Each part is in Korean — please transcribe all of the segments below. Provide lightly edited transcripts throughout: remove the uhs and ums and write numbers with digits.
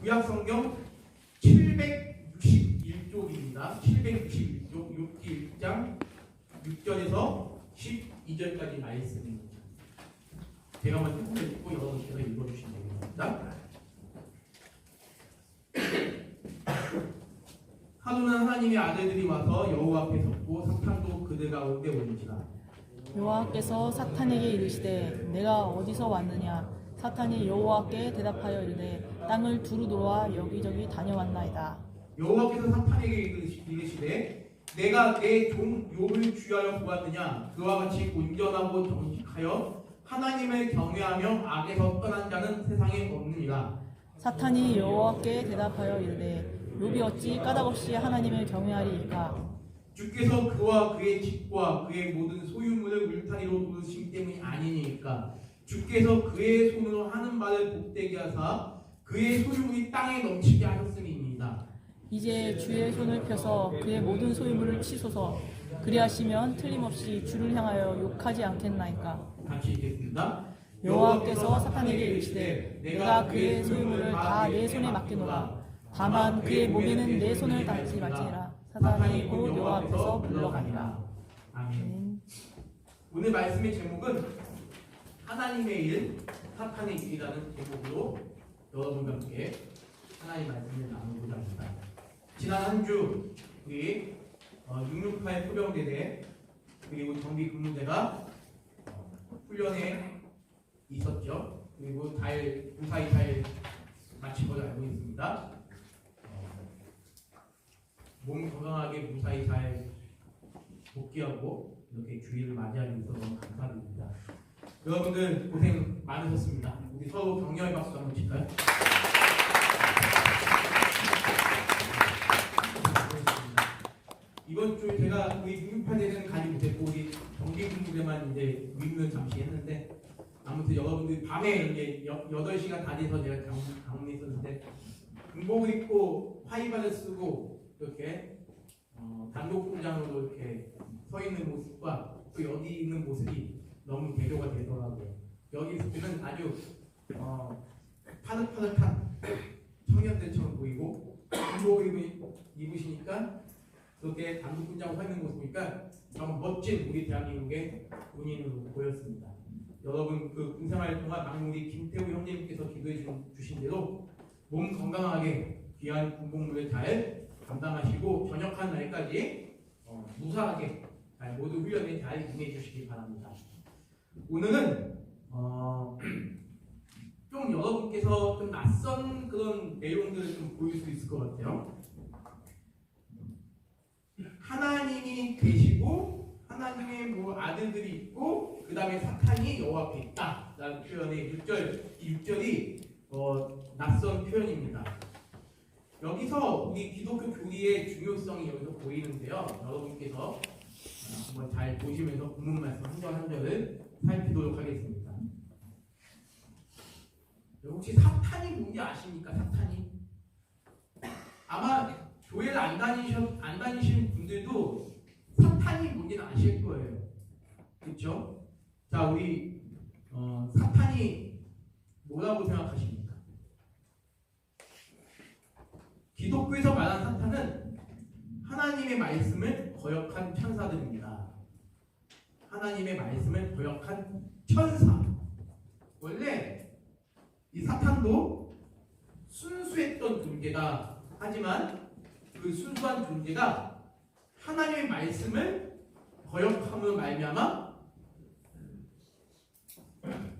구약성경 761쪽입니다. 761쪽 6장 6절에서 12절까지 말씀입니다. 제가 먼저 읽고 여러분께서 읽어주시면 되겠습니다. 하루는 하나님의 아들들이 와서 여호와 앞에 섰고 사탄도 그들 가운데 오는지라. 여호와께서 사탄에게 이르시되 내가 어디서 왔느냐. 사탄이 여호와께 대답하여 이르되 땅을 두루 돌아 여기저기 다녀왔나이다. 여호와께서 사탄에게 이르시되 내가 내 종 욥을 주하여 보았느냐. 그와 같이 온전하고 정직하여 하나님을 경외하며 악에서 떠난 자는 세상에 없느니라. 사탄이 여호와께 대답하여 이르되 욥이 어찌 까닭없이 하나님을 경외하리이까. 주께서 그와 그의 집과 그의 모든 소유물을 울타리로 두르심 때문이 아니니까. 주께서 그의 손으로 하는 바를 복되게 하사 그의 소유물이 땅에 넘치게 하셨음이니이다. 이제 주의 손을 펴서 그의 모든 소유물을 치소서. 그리하시면 틀림없이 주를 향하여 욕하지 않겠나이까. 같이 읽겠습니다. 여호와께서 사탄에게 이르시되 내가 그의 소유물을 다 내 손에 맡기노라. 다만 그의 몸에는 내 손을 닿지 말지니라. 사탄이 곧 여호와 앞에서 물러가니라. 아멘. 오늘 말씀의 제목은 하나님의 일, 사탄의 일이라는 제목으로 여러분과 함께 하나님의 말씀을 나누고자 합니다. 지난 한 주 우리 668 포병대대 그리고 정비 근무대가 훈련에 있었죠. 그리고 무사히 잘 마친 걸로 알고 있습니다. 몸 건강하게 무사히 잘 복귀하고 이렇게 주일을 맞이하기 위해서 너무 감사드립니다. 여러분들 고생 많으셨습니다. 우리 서로 격려의 박수 한번 칠까요? 이번 주 제가 우리 668대는 가지 못했고 우리 정기근무대만 이제 위문을 잠시 했는데 아무튼 여러분들이 밤에 이제 8시간 다 돼서 제가 강원에 있었는데 군복을 입고 화이바를 쓰고 이렇게 단독 공장으로 이렇게 서 있는 모습과 또 여기 있는 모습이 너무 대조가 되더라고요. 여기 있을 때는 아주 파릇파릇한 청년들처럼 보이고 군복을 입으시니까 그렇게 단독 공장으로 서 있는 모습 보니까 정말 멋진 우리 대한민국의 군인으로 보였습니다. 여러분 그 군생활 동안 막무리 김태우 형님께서 기도해 주신 대로 몸 건강하게 귀한 군복무를 잘 감당하시고 전역한 날까지 무사하게 모두 훈련에 잘 임해 주시기 바랍니다. 오늘은 좀 여러분께서 좀 낯선 그런 내용들을 좀 보일 수 있을 것 같아요. 하나님이 계시고 하나님의 뭐 아들들이 있고 그 다음에 사탄이 여호와 앞에 있다 라는 표현의 6절이 낯선 표현입니다. 여기서 우리 기독교 교리의 중요성이 여기서 보이는데요. 여러분께서 한번 잘 보시면서 본문 말씀 한 절 한 절을 살피도록 하겠습니다. 혹시 사탄이 뭔지 아십니까? 사탄이? 아마 교회를 안 다니시는 분들도 사탄이 뭔지는 아실 거예요. 그렇죠? 자, 우리 사탄이 뭐라고 생각하십니까? 기독교에서 말하는 사탄은 하나님의 말씀을 거역한 천사들입니다. 하나님의 말씀을 거역한 천사. 원래 이 사탄도 순수했던 존재다. 하지만 그 순수한 존재가 하나님의 말씀을 거역함으로 말미암아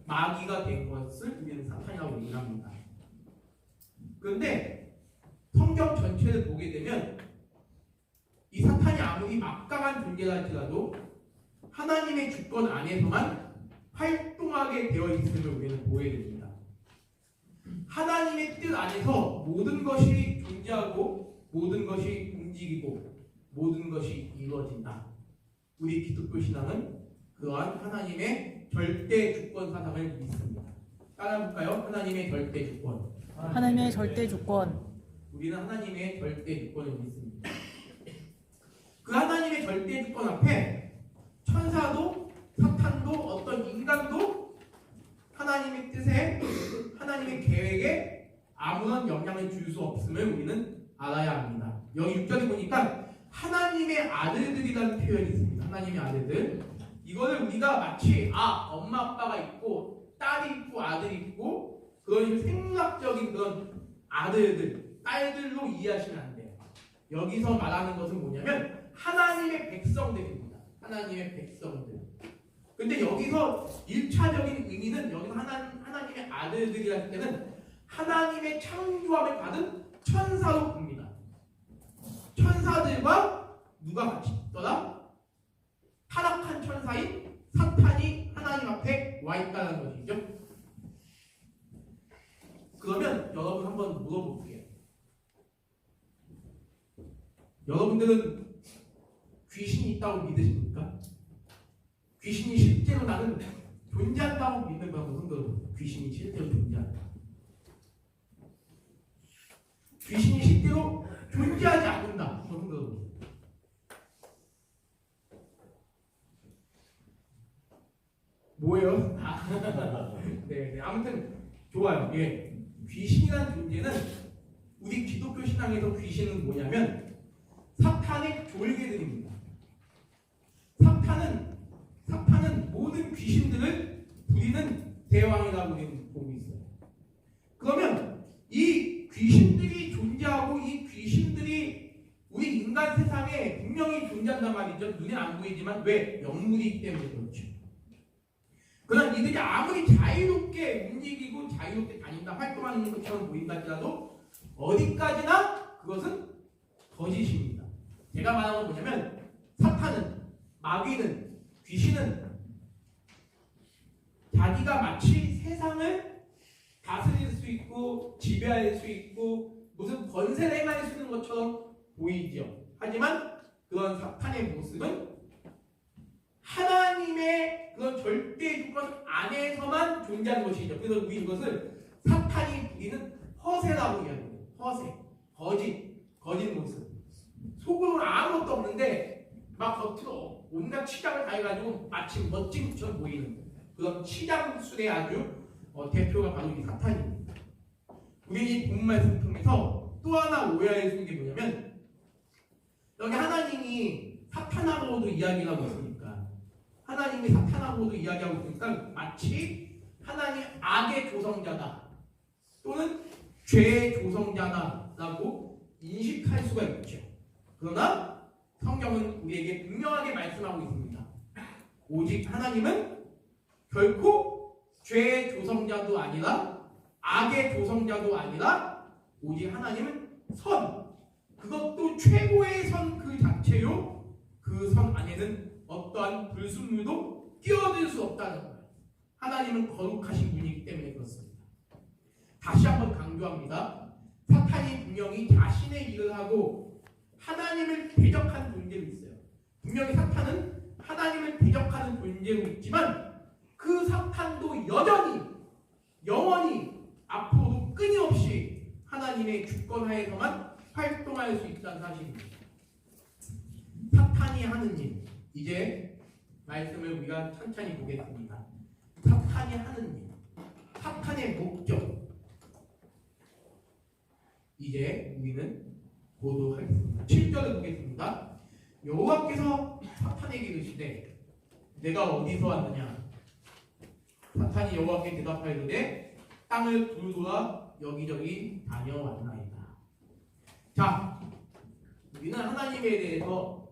마귀가 된 것을 우리는 사탄이라고 얘기를 합니다. 그런데 성경 전체를 보게 되면 이 사탄이 아무리 막강한 존재라 할지라도 하나님의 주권 안에서만 활동하게 되어 있음을 우리는 보게 됩니다. 하나님의 뜻 안에서 모든 것이 존재하고 모든 것이 움직이고 모든 것이 이루어진다. 우리 기독교 신앙은 그러한 하나님의 절대 주권 사상을 믿습니다. 따라볼까요? 하나님의 절대 주권. 하나님의 절대 주권. 우리는 하나님의 절대 주권을 믿습니다. 그 하나님의 절대 주권 앞에 천사도 사탄도 어떤 인간도 하나님의 뜻에 하나님의 계획에 아무런 영향을 줄 수 없음을 우리는 알아야 합니다. 여기 6절에 보니까 하나님의 아들들이라는 표현이 있습니다. 하나님의 아들들. 이거를 우리가 마치 엄마 아빠가 있고 딸이 있고 아들이 있고 그런 생략적인 그런 아들들, 딸들로 이해하시면 안 돼요. 여기서 말하는 것은 뭐냐면 하나님의 백성들입니다. 하나님의 백성들. 근데 여기서 1차적인 의미는 여기서 하나님의 아들들이라는 때는 하나님의 창조함을 받은 천사로 봅니다. 천사들과 누가 같이 있더라? 타락한 천사인 사탄이 하나님 앞에 와 있다는 것이죠. 그러면 여러분 한번 물어볼게요. 여러분들은 귀신이 있다고 믿으십니까? 귀신이 실제로 나는 존재한다고 믿는 거 한번 흔들어보세요. 귀신이 실제로 존재한다. 귀신이 실제로 존재하지 않는다. 한번 흔들어보세요. 뭐예요? 네, 아무튼 좋아요. 예, 귀신이라는 존재는 우리 기독교 신앙에서 귀신은 뭐냐면 사탄의 졸개들입니다. 사탄은 모든 귀신들을 부리는 대왕이라고 우리는 보고 있어요. 그러면 이 귀신들이 존재하고 이 귀신들이 우리 인간 세상에 분명히 존재한단 말이죠. 눈에 안 보이지만 왜? 영물이기 때문에 그렇죠. 그러나 이들이 아무리 자유롭게 움직이고 자유롭게 다닌다, 활동하는 것처럼 보인다 할지라도 어디까지나 그것은 거짓입니다. 제가 말하는 건 뭐냐면 사탄은, 마귀는, 귀신은 자기가 마치 세상을 다스릴 수 있고 지배할 수 있고 무슨 권세를 행할 수 있는 것처럼 보이죠. 하지만 그런 사탄의 모습은 하나님의 그런 절대 조건 안에서만 존재하는 것이죠. 그래서 우리 이것을 사탄이 부리는 허세라고 이야기해요. 허세, 거짓 모습. 속으로는 아무것도 없는데 막 겉으로 온갖 치장을 다 해가지고 마치 멋진 것처럼 보이는 그런 치장술의 아주 대표가 바로 이 사탄입니다. 우리 이 본 말씀 통해서 또 하나 오해할 수 있는 게 뭐냐면 여기 하나님이 사탄하고도 이야기를 하고 있으니까 하나님이 사탄하고도 이야기하고 있으니까 마치 하나님 악의 조성자다 또는 죄의 조성자다라고 인식할 수가 있죠. 그러나 성경은 우리에게 분명하게 말씀하고 있습니다. 오직 하나님은 결코 죄의 조성자도 아니라 악의 조성자도 아니라 오직 하나님은 선, 그것도 최고의 선 그 자체요. 그 선 안에는 어떠한 불순물도 끼어들 수 없다는 거예요. 하나님은 거룩하신 분이기 때문에 그렇습니다. 다시 한번 강조합니다. 사탄이 분명히 자신의 일을 하고 하나님을 대적하는 존재로 있어요. 분명히 사탄은 하나님을 대적하는 존재로 있지만 그 사탄도 여전히 영원히 앞으로도 끊임없이 하나님의 주권하에서만 활동할 수 있다는 사실입니다. 사탄이 하는 일, 이제 말씀을 우리가 천천히 보겠습니다. 사탄이 하는 일, 사탄의 목적, 이제 우리는 보도록 하겠습니다. 7절을 보겠습니다. 여호와께서 사탄에게 이르시되 내가 어디서 왔느냐? 사탄이 여호와께 대답하이르되 땅을 둘돌아 여기저기 다녀왔나이다. 자, 우리는 하나님에 대해서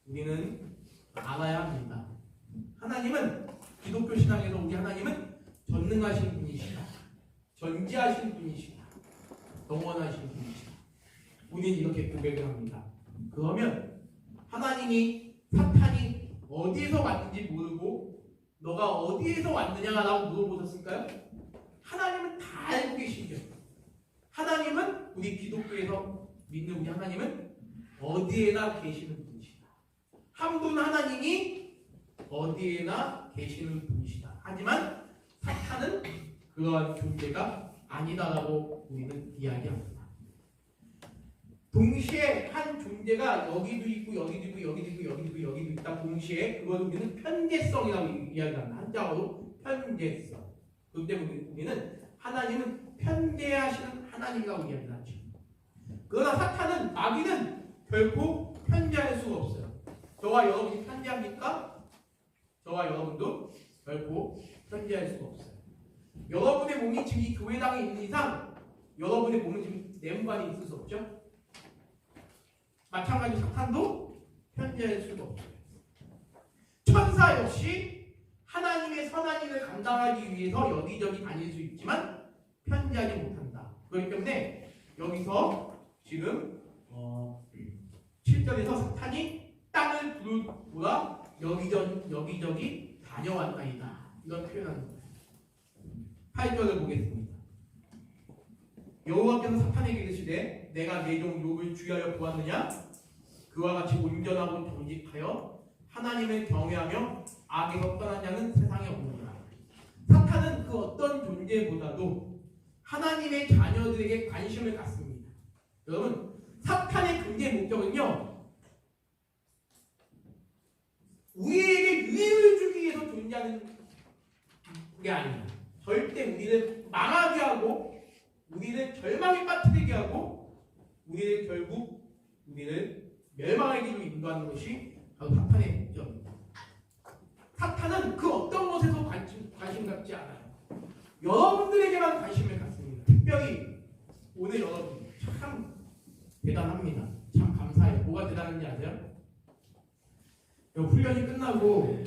우리는 알아야 합니다. 하나님은 기독교 신앙에서 우리 하나님은 전능하신 분이시다. 전지하신 분이시다. 영원하신 분이시다. 우리는 이렇게 고백을 합니다. 그러면 하나님이 사탄이 어디에서 왔는지 모르고 너가 어디에서 왔느냐라고 물어보셨을까요? 하나님은 다 알고 계시죠. 하나님은 우리 기독교에서 믿는 우리 하나님은 어디에나 계시는 분이시다. 한 분 하나님이 어디에나 계시는 분이시다. 하지만 사탄은 그러한 존재가 아니다라고 우리는 이야기합니다. 동시에 한 존재가 여기도 있고 여기도 있고 여기도 있고 여기도 있고 여기도 있다. 동시에 그걸 우리는 편재성이라고 이야기합니다. 한자어로 편재성. 그렇기 때문에 우리는 하나님은 편대하시는 하나님이라고 이야기하죠. 그러나 사탄은 마귀는 결코 편대할 수가 없어요. 저와 여러분이 편대합니까? 저와 여러분도 결코 편대할 수가 없어요. 여러분의 몸이 지금 이 교회당에 있는 이상 여러분의 몸은 지금 내무관이 있을 수 없죠. 마찬가지로 사탄도 편대할 수가 없어요. 천사 역시 하나님의 선한 일을 감당하기 위해서 여기저기 다닐 수 있지만 편대하지 못한다. 그렇기 때문에 여기서 지금 7절에서 사탄이 땅을 돌아 여기저기 다녀왔나이다. 이런 표현하는 거예요. 8절을 보겠습니다. 여호와께서 사탄에게 이르시되 내가 내 종 욥을 주의하여 보았느냐? 그와 같이 온전하고 정직하여 하나님을 경외하며 악에서 떠난 자는 세상에 없느니라. 사탄은 그 어떤 존재보다도 하나님의 자녀들에게 관심을 갖습니다. 여러분, 사탄의 근대 목적은요, 우리에게 유익을 주기 위해서 존재하는 게 아닙니다. 절대 우리를 망하게 하고 우리를 절망에 빠뜨리게 하고 우리를 멸망의 길로 인도하는 것이 바로 사탄의 목적입니다. 사탄은 그 어떤 것에서 관심 갖지 않아요. 여러분들에게만 관심을 갖습니다. 특별히 오늘 여러분 참 대단합니다. 참 감사해요. 뭐가 대단한지 아세요? 훈련이 끝나고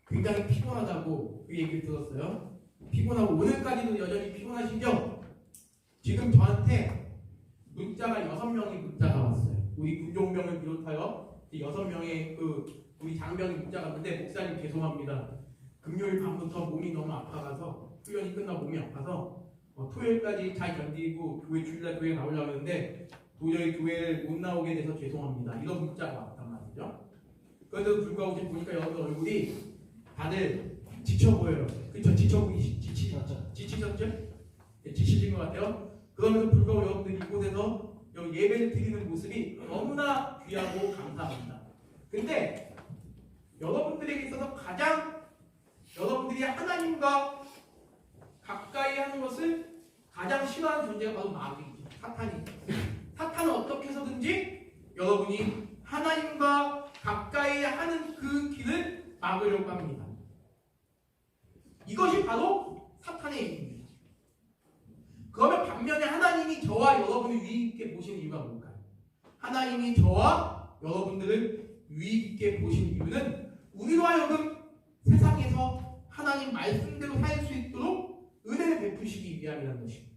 굉장히 피곤하다고 그 얘기를 들었어요. 피곤하고 오늘까지도 여전히 피곤하시죠? 지금 저한테 문자가 6명이 문자가 왔어요. 우리 군종병을 비롯하여 6명의 우리 장병이 문자가 왔는데, 목사님 죄송합니다. 금요일 밤부터 몸이 너무 아파가서 훈련이 끝나고 몸이 아파서 토요일까지 잘 견디고 주일날 교회 나오려고 했는데 도저히 교회를 못 나오게 돼서 죄송합니다. 이런 문자가 왔단 말이죠. 그런데도 불구하고 지금 보니까 여러분 얼굴이 다들 지쳐 보여요. 그쵸? 지치셨죠? 네, 지치신 것 같아요. 그럼에도 불구하고 여러분들이 이곳에서 예배를 드리는 모습이 너무나 귀하고 감사합니다. 근데 여러분들에게 있어서 가장 여러분들이 하나님과 가까이 하는 것을 가장 싫어하는 존재가 바로 마귀이죠. 사탄이죠. 사탄은 어떻게 해서든지 여러분이 하나님과 가까이 하는 그 길을 막으려고 합니다. 이것이 바로 사탄의 일입니다. 그러면 반면에 하나님이 저와 여러분을 유익 있게 보시는 이유가 뭘까요? 하나님이 저와 여러분들을 유익 있게 보시는 이유는 우리로 하여금 세상에서 하나님 말씀대로 살 수 있도록 은혜를 베푸시기 위함이라는 것입니다.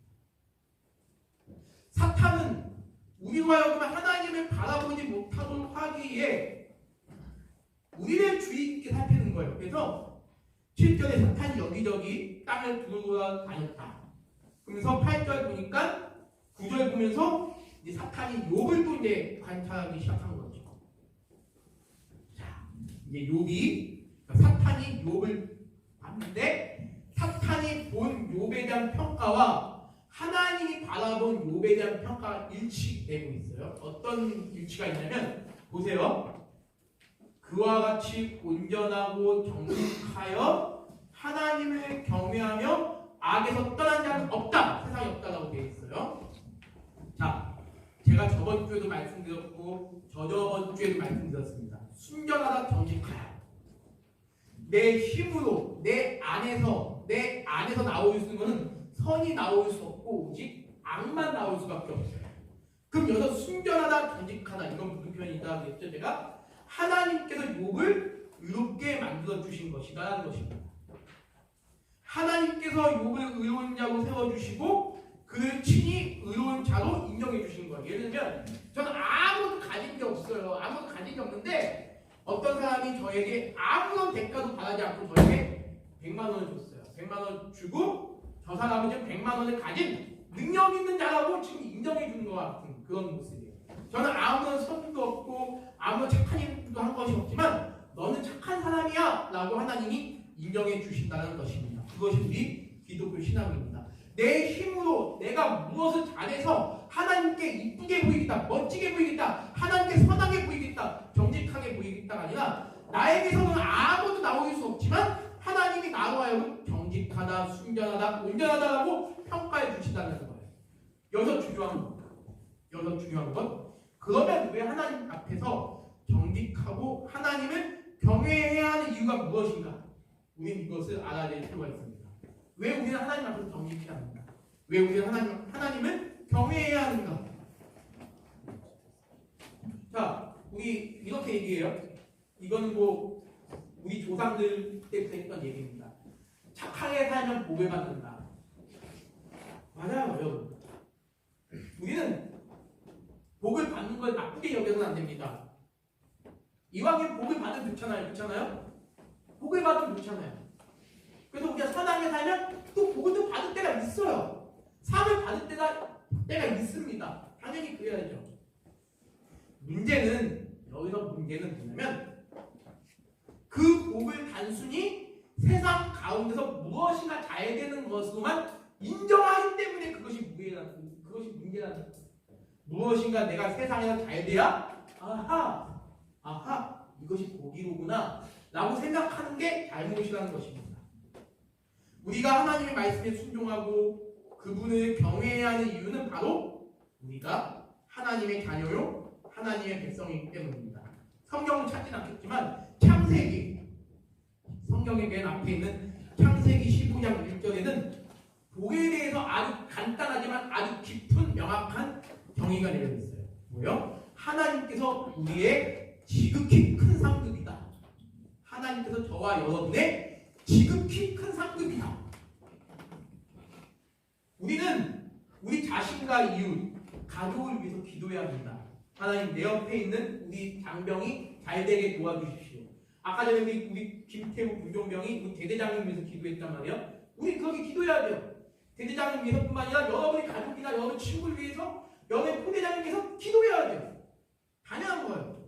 사탄은 우리로 하여금 하나님을 바라보지 못하도록 하기 위해 우리를 주의 있게 살피는 거예요. 그래서 7절에 사탄이 여기저기 땅을 두루두루 다녔다. 그러면서 8절 보니까 9절 보면서 이제 사탄이 욥을 또 이제 관찰하기 시작한 거죠. 자, 이제 사탄이 욥을 봤는데 사탄이 본 욥에 대한 평가와 하나님이 바라본 욥에 대한 평가가 일치되고 있어요. 어떤 일치가 있냐면 보세요. 그와 같이 온전하고 정직하여 하나님을 경외하며 악에서 떠난 자는 없다. 세상에 없다라고 되어 있어요. 자, 제가 저번 주에도 말씀드렸고 저저번 주에도 말씀드렸습니다. 순전하다, 정직하다. 내 힘으로 내 안에서 나올 수 있는 것은 선이 나올 수 없고 오직 악만 나올 수밖에 없어요. 그럼 여기서 순전하다, 정직하다 이건 무슨 표현이다 그랬죠? 제가 하나님께서 욥을 의롭게 만들어 주신 것이다라는 것입니다. 하나님께서 욥을 의로운 자로 세워주시고 그를 친히 의로운 자로 인정해 주신 거예요. 예를 들면 저는 아무것도 가진 게 없어요. 아무것도 가진 게 없는데 어떤 사람이 저에게 아무런 대가도 바라지 않고 저에게 100만 원을 줬어요. 100만 원 주고 저 사람은 지금 100만 원을 가진 능력 있는 자라고 지금 인정해 주는 것 같은 그런 모습이에요. 저는 아무런 선도 없고 아무런 착한 일도 한 것이 없지만 너는 착한 사람이야 라고 하나님이 인정해 주신다는 것입니다. 그것이 우리 기독교 신앙입니다. 내 힘으로 내가 무엇을 잘해서 하나님께 이쁘게 보이겠다, 멋지게 보이겠다, 하나님께 선하게 보이겠다, 정직하게 보이겠다가 아니라 나에게서는 아무것도 나올 수 없지만 하나님이 나로 하여금 정직하다, 순전하다, 온전하다라고 평가해 주신다는 거예요. 여기서 중요한 건 그러면 왜 하나님 앞에서 정직하고 하나님을 경외해야 하는 이유가 무엇인가? 우리는 이것을 알아야 될 필요가 있습니다. 왜 우리는 하나님 앞에서 정직해야 하는가? 왜 우리는 하나님을 경외해야 하는가? 자, 우리 이렇게 얘기해요. 이거는 뭐 우리 조상들 때부터 했던 얘기입니다. 착하게 살면 복을 받는다. 맞아요, 여러분. 우리는 복을 받는 걸 나쁘게 여겨서는 안 됩니다. 이왕에 복을 받으면 좋잖아요. 복을 받으면 좋잖아요. 그래서 우리가 선하게 살면 또 복을 또 받을 때가 있어요. 상을 받을 때가 있습니다. 당연히 그래야죠. 여기서 문제는 뭐냐면 그 복을 단순히 세상 가운데서 무엇이나 잘 되는 것으로만 인정하기 때문에 그것이 문제라는 거예요. 무엇인가 내가 세상에서 잘 돼야 아하 이것이 복이로구나 라고 생각하는 게 잘못이라는 것입니다. 우리가 하나님의 말씀에 순종하고 그분을 경외해야 하는 이유는 바로 우리가 하나님의 자녀요 하나님의 백성이기 때문입니다. 성경을 찾진 않겠지만 성경의 맨 앞에 있는 창세기 15장 1절에는 복에 대해서 아주 간단하지만 아주 깊은 명확한 정의가 내려 있어요. 뭐요? 하나님께서 우리의 지극히 큰 상급이다. 하나님께서 저와 여러분의 지극히 큰 상급이다. 우리는 우리 자신과 이웃, 가족을 위해서 기도해야 합니다. 하나님 내 옆에 있는 우리 장병이 잘 되게 도와주십시오. 아까 전에 우리 김태우 군종병이 우리 대대장님 위해서 기도했단 말이에요. 우리 그렇게 기도해야 돼요. 대대장님 위해서뿐만 아니라 여러분의 가족이나 여러분 친구를 위해서 여러분의 포대장님 위해서 기도해야 돼요. 당연한 거예요.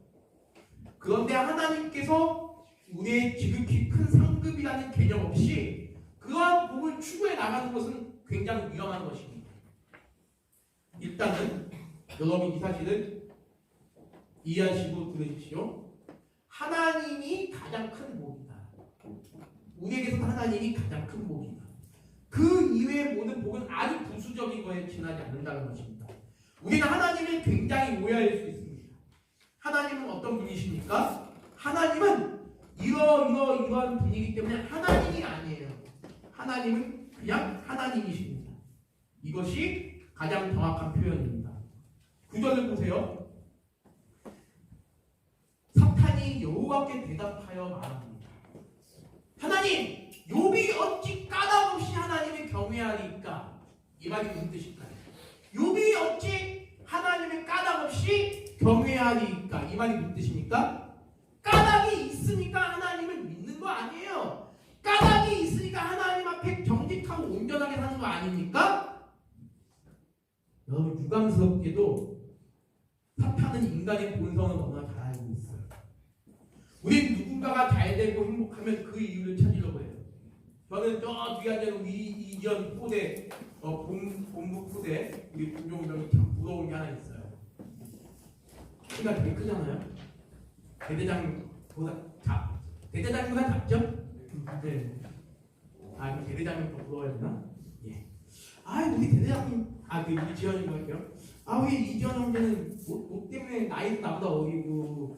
그런데 하나님께서 우리의 지극히 큰 상급이라는 개념 없이 그러한 복을 추구해 나가는 것은 굉장히 위험한 것입니다. 일단은 여러분 이 사실을 이해하시고 들으십시오. 하나님이 가장 큰 복이다. 우리에게서 하나님이 가장 큰 복이다. 그 이외의 모든 복은 아주 부수적인 거에 지나지 않는다는 것입니다. 우리는 하나님을 굉장히 오해할 수 있습니다. 하나님은 어떤 분이십니까? 하나님은 이러한 분이기 때문에 하나님이 아니에요. 하나님은 그냥 하나님이십니다. 이것이 가장 정확한 표현입니다. 9절을 보세요. 사탄이 여호와께 대답하여 말합니다. 하나님, 욥이 어찌 까닭 없이 하나님을 경외하리까? 이 말이 무슨 뜻일까요? 욥이 어찌 하나님을 까닭 없이 경외하리까? 이 말이 무슨 뜻입니까? 까닭이 있으니까 하나님을 믿는 거 아니에요. 까닭이 있으니까 하나님 앞에 정직하고 온전하게 사는 거 아닙니까? 여러분, 유감스럽게도 사탄은 인간의 본성을 너무나 잘 알고 있어요. 우린 누군가가 잘 되고 행복하면 그 이유를 찾으려고 해요. 저는 저 뒤에 앉은 우리 이전 포대, 본부 포대, 우리 군종병이 참 부러운 게 하나 있어요. 키가 되게 크잖아요. 대대장보다 작죠? 네. 아, 대대장님 더 부러워야 되나? 예. 우리 대대장님, 우리 지현이가 할게요. 우리 이지현 형제는 옷 때문에 나이도 나보다 어리고,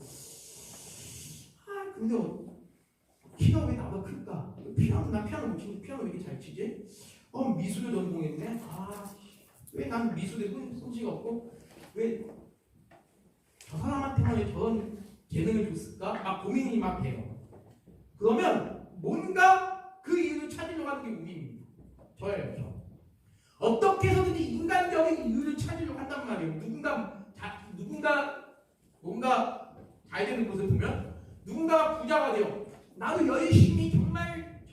근데 키가 왜 나보다 클까? 나 피아노 못 치는데 피아노 왜 이렇게 잘 치지? 미술을 전공했네? 왜 난 미술에 솜씨가 없고, 왜 저 사람한테만 왜 저런 재능을 줬을까? 고민이 막 돼요. 그러면 뭔가 그 이유를 찾으려고 하는 게 우리입니다. 저예요, 저. 어떻게 해서든지 인간적인 이유를 찾으려고 한단 말이에요. 누군가 뭔가 잘 되는 것을 보면 누군가가 부자가 돼요. 나도 열심히 정말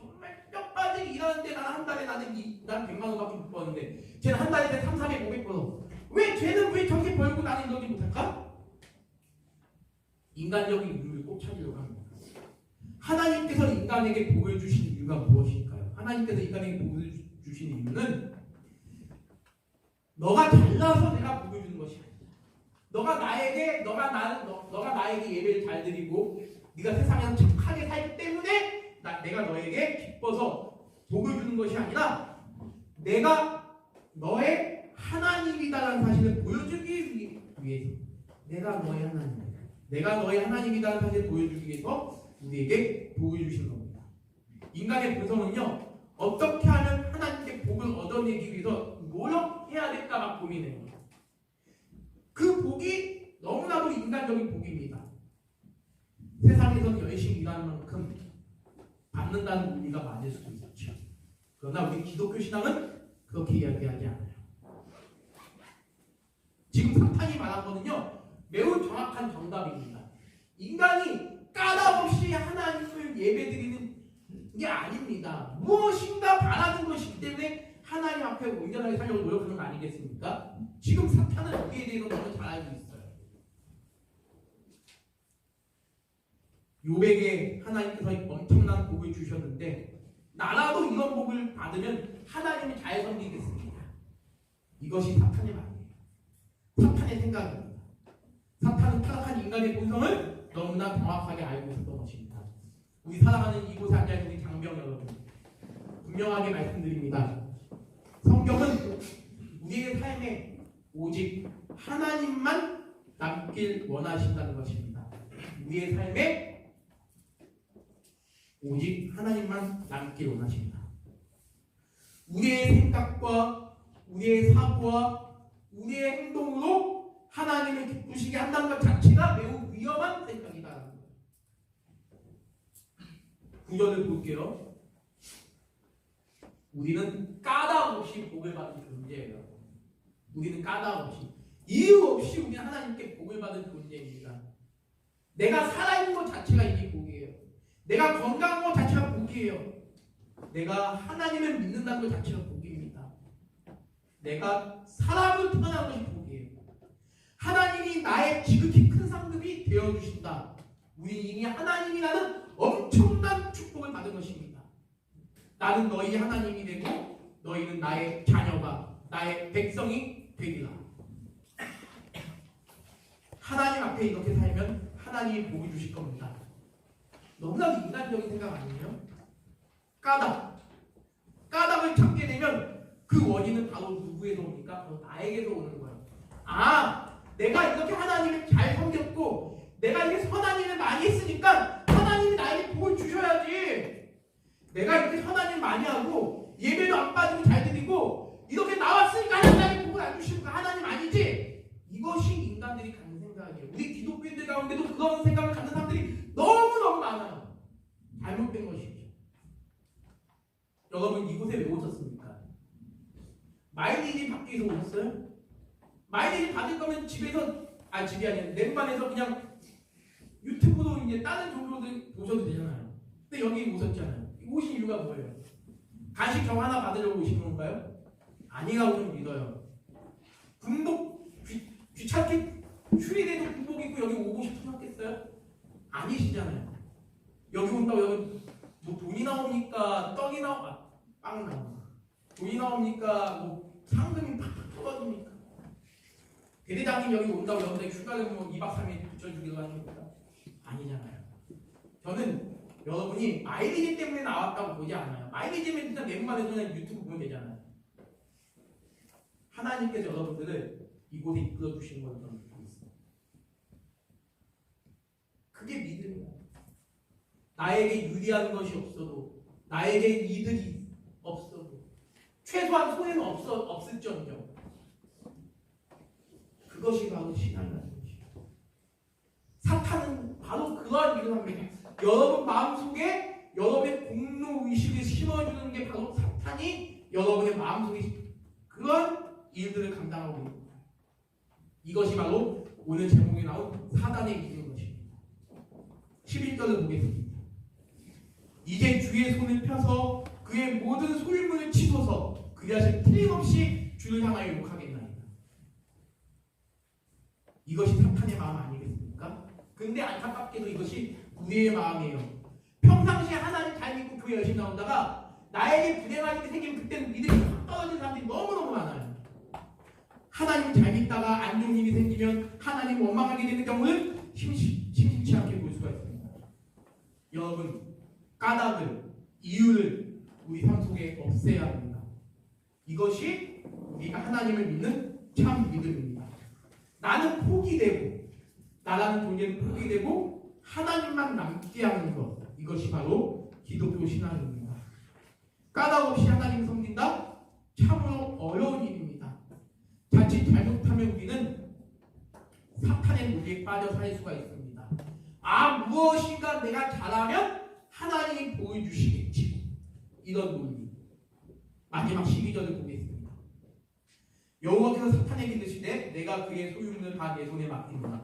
뼈 빠지게 일하는데 한 달에 나는 100만 원밖에 못 버는데 쟤는 한 달에 3, 400, 500 벌어. 쟤는 왜 저렇게 벌고 나는 이러지 못할까? 인간적인 이유를 꼭 찾으려고 합니다. 하나님께서 인간에게 복을 주신 이유가 무엇일까요? 하나님께서 인간에게 복을 주신 이유는 너가 잘나서 내가 복을 주는 것이 아니다. 너가 나에게 예배를 잘 드리고 네가 세상에서 착하게 살기 때문에 내가 너에게 기뻐서 복을 주는 것이 아니라 내가 너의 하나님이다라는 사실을 보여주기 위해서 내가 너의 하나님, 내가 너의 하나님이다라는 사실을 보여주기 위해서 우리에게 복을 주신 겁니다. 인간의 본성은요, 어떻게 하면 하나님께 복을 얻어내기 위해서 노력해야 될까 막 고민해요. 그 복이 너무나도 인간적인 복입니다. 세상에서는 열심히 일하는 만큼 받는다는 의미가 맞을 수도 있죠. 그러나 우리 기독교 신앙은 그렇게 이야기하지 않아요. 지금 사탄이 말한 거는요, 매우 정확한 정답입니다. 인간이 까닭 없이 하나님을 예배드리는 게 아닙니다. 무엇인가 바라는 것이기 때문에 하나님 앞에 온전하게 살려고 노력하는 거 아니겠습니까? 지금 사탄은 여기에 대해서 너무 잘 알고 있어요. 욥에게 하나님께서 엄청난 복을 주셨는데 나라도 이런 복을 받으면 하나님을 잘 섬기겠습니다. 이것이 사탄의 말이에요. 사탄의 생각입니다. 사탄은 타락한 인간의 본성을 너무나 정확하게 알고 있었던 것입니다. 우리 사랑하는 이곳에 앉아있는 우리 장병 여러분, 분명하게 말씀드립니다. 성경은 우리의 삶에 오직 하나님만 남길 원하신다는 것입니다. 우리의 삶에 오직 하나님만 남길 원하십니다. 우리의 생각과 우리의 사고와 우리의 행동으로 하나님을 기쁘시게 한다는 것 자체가 매우 위험한 생각이다. 구절을 볼게요. 우리는 까닭 없이 복을 받은 존재예요. 우리는 까닭 없이, 이유 없이 우리는 하나님께 복을 받은 존재입니다. 내가 살아있는 것 자체가 이게 복이에요. 내가 건강한 것 자체가 복이에요. 내가 하나님을 믿는다는 것 자체가 복입니다. 내가 사람을 태어난 것이 복이에요. 하나님이 나의 지극히 큰 상급이 되어주신다. 우리 이미 하나님이라는 엄청난 축복을 받은 것입니다. 나는 너희 하나님이 되고 너희는 나의 자녀가, 나의 백성이 되리라. 하나님 앞에 이렇게 살면 하나님이 복을 주실 겁니다. 너무나도 인간적인 생각 아니에요? 까닭을 찾게 되면 그 원인은 바로 누구에서 옵니까? 바로 나에게서 오는 거예요. 아, 내가 이렇게 하나님을 잘 섬겼고 내가 이렇게 선한 일을 많이 했으니까 하나님이 나에게 복을 주셔야지. 내가 이렇게 선한 일 많이 하고 예배도 안 빠지고 잘 드리고 이렇게 나왔으니까 하나님이 복을 안 주시는 거 하나님 아니지? 이것이 인간들이 갖는 생각이에요. 우리 기독교인들 가운데도 그런 생각을 갖는 사람들이 너무너무 많아요. 잘못된 것이죠. 여러분 이곳에 왜 오셨습니까? 마일리지 받기 위해서 오셨어요? 마일리지 받을 거면 집에서, 집이 아니라 랜반에서 그냥 유튜브로 이제 다른 종교들 보셔도 되잖아요. 근데 여기 오셨잖아요. 오신 이유가 뭐예요? 간식 정 하나 받으려고 오신 건가요? 아니라고 좀 믿어요. 군복 귀찮게 휴일에도 군복 입고 여기 오고 싶으셨겠어요? 아니시잖아요. 여기 온다고 여기 뭐 돈이 나옵니까? 떡이 빵 나옵니까? 돈이 나옵니까? 뭐 상금이 팍팍 떨어집니까? 대대장님 여기 온다고 여러분들 휴가를 뭐 2박 3일 붙여주기로 하는 겁니까? 아니잖아요. 저는 여러분이 마일리지 때문에 나왔다고 보지 않아요. 마일리지면 진짜 넷만에서 그냥 유튜브 보면 되잖아요. 하나님께서 여러분들을 이곳에 이끌어 주시는 걸 저는 믿고 있습니다. 그게 믿음이에요. 나에게 유리한 것이 없어도, 나에게 이득이 없어도, 최소한 손해는 없을지언정 그것이 바로 신앙이라는 것이에요. 사탄은 바로 그러한 일을 합니다. 여러분 마음속에 여러분의 공로의식을 심어주는 게 바로 사탄이 여러분의 마음속에 그런 일들을 감당하고 있는 거예요. 이것이 바로 오늘 제목에 나온 사단의 일인 것입니다. 11절을 보겠습니다. 이제 주의 손을 펴서 그의 모든 소유물을 치소서 그리하실 틀림없이 주를 향하여 욕하겠나이다. 이것이 사탄의 마음 아니겠습니까? 근데 안타깝게도 이것이 우리의 마음이에요. 평상시에 하나님 잘 믿고 교회 열심히 나오다가 나에게 불행한 일이 생기면 그때는 믿음이 확 떨어지는 사람들이 너무너무 많아요. 하나님 잘 믿다가 안 좋은 일이 생기면 하나님 원망하게 되는 경우는 심심치 않게 볼 수가 있습니다. 여러분, 까닭을, 이유를 우리 삶 속에 없애야 합니다. 이것이 우리가 하나님을 믿는 참 믿음입니다. 나는 포기되고 나라는 존재는 포기되고 하나님만 남게 하는 것, 이것이 바로 기독교 신앙입니다. 까닭 없이 하나님 섬긴다? 참으로 어려운 일입니다. 자칫 잘못하면 우리는 사탄의 논리에 빠져 살 수가 있습니다. 무엇인가 내가 잘하면 하나님이 보여주시겠지, 이런 논리. 마지막 12절을 보겠습니다. 여호와께서 사탄에게 이르시되 내가 그의 소유물을 다 내 손에 맡기노라.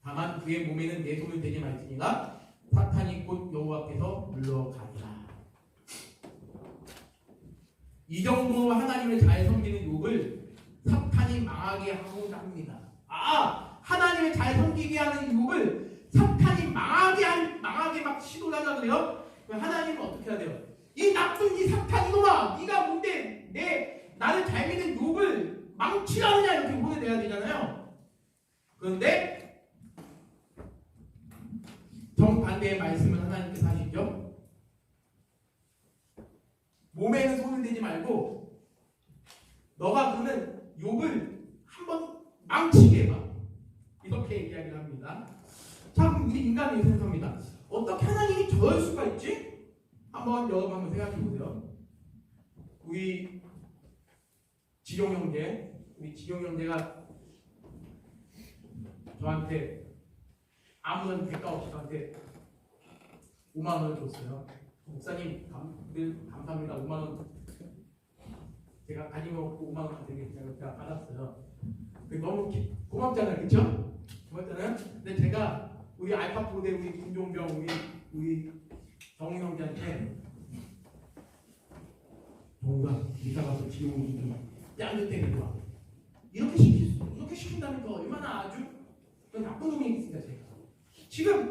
다만 그의 몸에는 내 손을 대지 말지니라. 사탄이 곧 여호와께서 물러가리라. 이 정도로 하나님을 잘 섬기는 욥을 사탄이 망하게 하고자 합니다. 하나님을 잘 섬기게 하는 욥을 사탄이 망하게 막 시도를 하자 그래요? 하나님은 어떻게 해야 돼요? 이 나쁜 이 사탄 이놈아, 네가 뭔데 나를 잘 믿는 욥을 망치라느냐, 이렇게 혼내야 되잖아요. 그런데 정반대의 말씀을 하나님께서 하시죠. 몸에는 손을 대지 말고 너가 그러면 욥을 한번 망치게 해봐, 이렇게 이야기를 합니다. 참 우리 인간이 생각합니다. 어떻게 하나님이 저럴 수가 있지? 여러분 한번 생각해 보세요. 우리 지용 형제가 저한테 아무런 대가 없이 저한테 5만 원을 줬어요. 목사님 늘 감사합니다. 5만 원 제가 가지고 5만 원 제가 받았어요. 너무 고맙잖아요, 그렇죠? 고맙잖아요. 근데 제가 우리 알파 부대 우리 김종병 우리 정우 형제한테 정우가 이사 가서 지용이 좀 짱을 때리고 와, 이렇게 시킨다는 거 얼마나 아주 나쁜 놈이겠습니까? 제가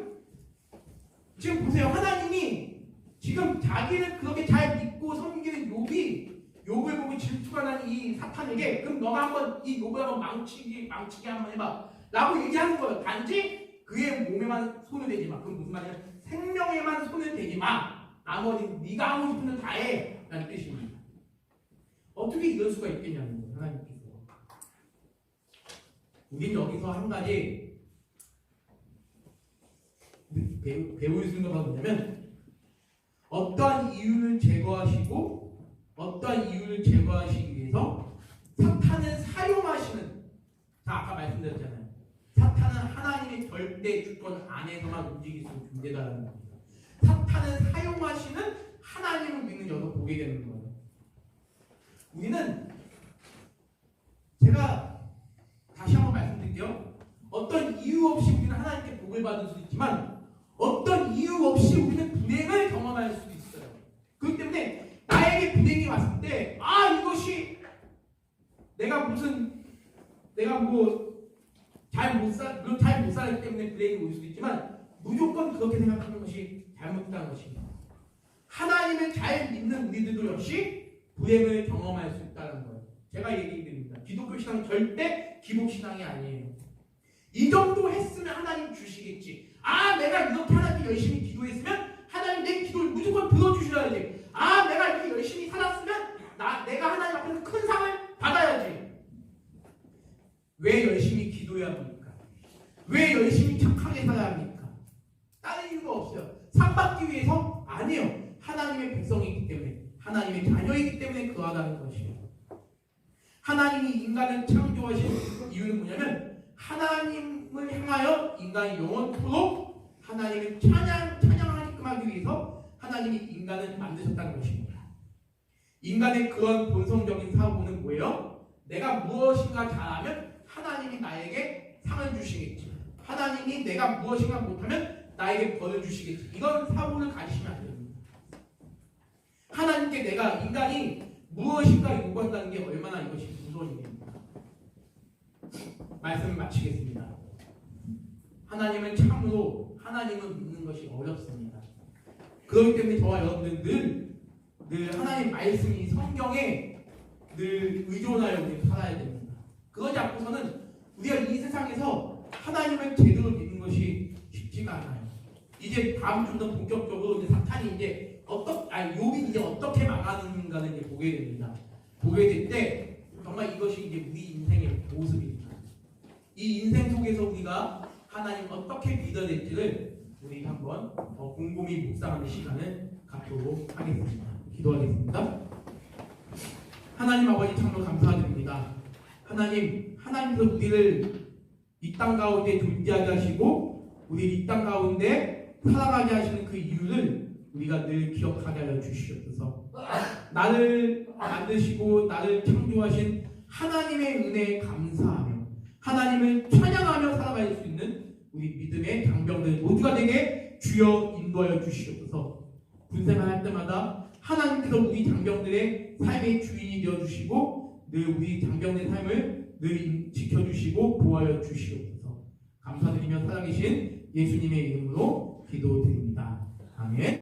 지금 보세요. 하나님이 지금 자기를 그렇게 잘 믿고 섬기는 욥을 보고 질투가 난 이 사탄에게 그럼 너가 한번 이 욥을 한번 망치게 한번 해봐 라고 얘기하는 거예요. 단지 그의 몸에만 손을 대지 마. 그건 무슨 말이야? 생명에만 손을 대지 마. 나머지 네가 하고 싶은 대로 다 해 라는 뜻입니다. 어떻게 이럴 수가 있겠냐는 거예요, 하나님께서. 우린 여기서 한 가지 배울 수 있는 건 뭐냐면, 어떠한 이유를 제거하시고 어떠한 이유를 제거하시기 위해서 사탄을 사용하시는, 아까 말씀드렸잖아요. 사탄은 하나님의 절대 주권 안에서만 움직일 수 있는 존재다라는 겁니다. 사탄을 사용하시는 하나님을 믿는 여서 보게 되는 거예요. 우리는, 제가 다시 한번 말씀드릴게요. 어떤 이유 없이 우리는 하나님께 복을 받을 수 있지만 어떤 이유 없이 우리는 불행을 경험할 수도 있어요. 그렇기 때문에 나에게 불행이 왔을 때 이것이 내가 잘 못 살기 때문에 불행이 올 수도 있지만 무조건 그렇게 생각하는 것이 잘못된 것입니다. 하나님을 잘 믿는 우리들도 역시 불행을 경험할 수 있다는 거예요. 제가 얘기드립니다. 기독교 신앙은 절대 기복신앙이 아니에요. 이 정도 했으면 하나님 주시겠지. 내가 이렇게 하나님 열심히 기도했으면 하나님 내 기도를 무조건 들어주셔야지. 내가 이렇게 열심히 살았으면 내가 하나님 앞에서 큰 상을 받아야지. 왜 열심히 기도해야 합니까? 왜 열심히 착하게 살아야 합니까? 다른 이유가 없어요. 상 받기 위해서? 아니에요. 하나님의 백성이기 때문에, 하나님의 자녀이기 때문에 그하다는 것이에요. 하나님이 인간을 창조하신 이유는 뭐냐면, 하나님을 향하여 인간이 영원토록 하나님을 찬양하게끔 하기 위해서 하나님이 인간을 만드셨다는 것입니다. 인간의 그런 본성적인 사고는 뭐예요? 내가 무엇인가 잘하면 하나님이 나에게 상을 주시겠지. 하나님이 내가 무엇인가 못하면 나에게 벌을 주시겠지. 이런 사고를 가지시면 안 됩니다. 하나님께 인간이 무엇인가 요구한다는 게 얼마나 이것이 무서운 일입니까? 말씀을 마치겠습니다. 하나님은 참으로 하나님을 믿는 것이 어렵습니다. 그렇기 때문에 저와 여러분들 늘 하나님 말씀이 성경에 늘 의존하여 우리 살아야 됩니다. 그러지 않고서는 우리가 이 세상에서 하나님을 제대로 믿는 것이 쉽지가 않아요. 이제 다음 주부터 본격적으로 사탄이 욥이 이제 어떻게 망하는가를 이제 보게 됩니다. 보게 될 때 정말 이것이 이제 우리 인생의 모습입니다. 이 인생 속에서 우리가 하나님 어떻게 믿어야 될지를 우리 한번 곰곰이 묵상하는 시간을 갖도록 하겠습니다. 기도하겠습니다. 하나님 아버지 참으로 감사드립니다. 하나님께서 우리를 이 땅 가운데 존재하게 하시고 우리 이 땅 가운데 살아가게 하시는 그 이유를 우리가 늘 기억하게 하여 주시옵소서. 나를 만드시고 나를 창조하신 하나님의 은혜에 감사하며 하나님을 찬양하며 살아갈 수 있는 우리 믿음의 장병들 모두가 되게 주여 인도하여 주시옵소서. 군생활 할 때마다 하나님께서 우리 장병들의 삶의 주인이 되어주시고 늘 우리 장병들의 삶을 늘 지켜주시고 보호하여 주시옵소서. 감사드리며 살아계신 예수님의 이름으로 기도드립니다. 아멘.